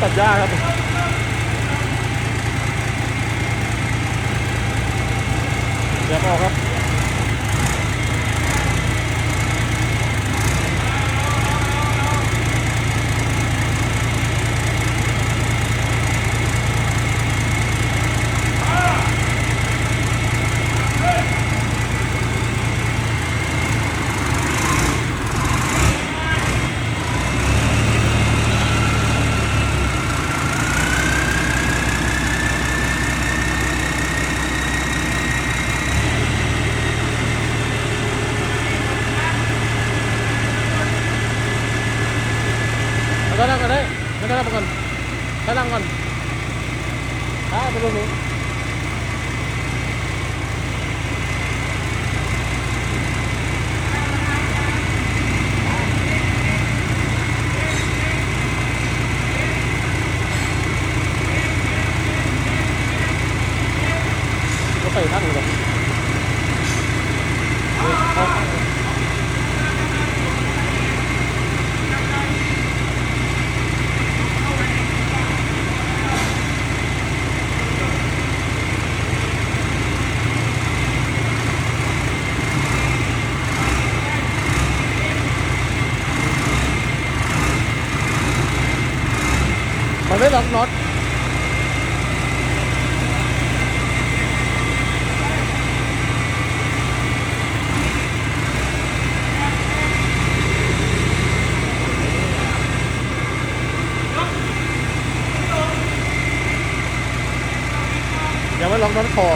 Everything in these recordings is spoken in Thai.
ตัดหญ้าครับอย่าออกครับก็นั่งกันได้ไม่ก็นั่งก่อนถ้านั่งก่อนไปตรงนู้นก็ไปท่านเลยมันไม่ล็อกน็อตยังไม่ล็อกน็อตคอ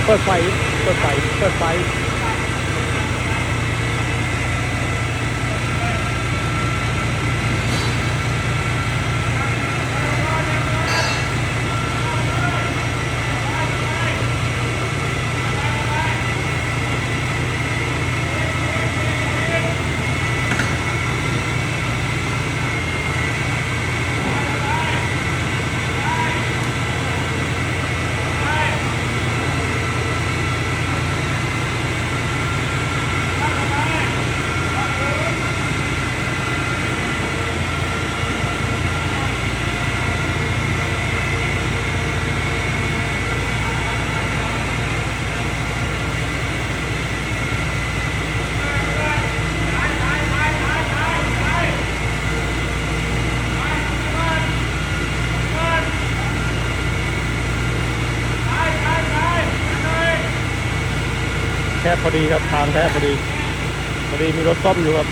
เปิดไฟเปิดไฟเปิดไฟแคบพอดีครับทางแคบพอดีมีรถซ่อมอยู่ครับ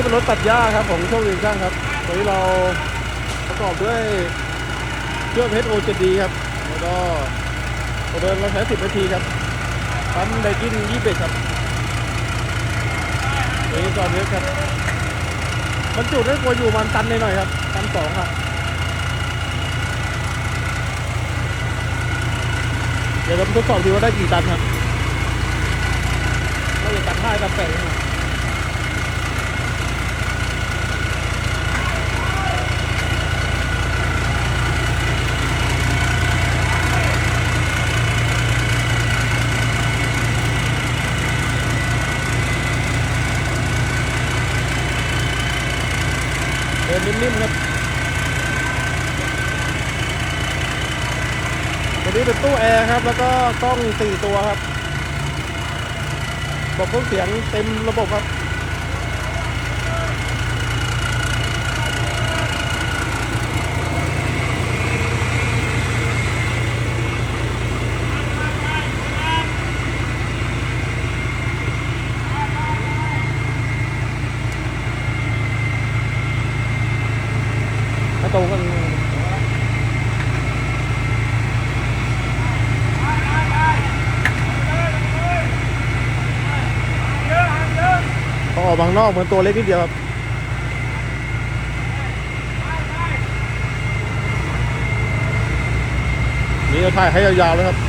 เป็นรถตัดหญ้าครับของโชคดีช่างครับตัวนี้เราประกอบด้วยเครื่อง HO7D ครับแล้วก็ตัวเดินเราใช้10 นาทีครับปั๊มไดกิน21ครับตัวนี้จอดเยอะครับบรรจุได้กว่าอยู่มันตันหน่อยๆครับตัน2ครับเดี๋ยวเราทดสอบดูว่าได้กี่ตันครับเราจะตัน5ตัน8ครับเดินนิ่มๆครับตัวนี้เป็นตู้แอร์ครับแล้วก็กล้อง4 ตัวครับระบบเครื่องเสียงเต็มระบบครับมาตรงกันพอออกบางนอกเหมือนตัวเล็กนิดเดียวครับนี่เราถ่ายให้ยาวๆเลยครับ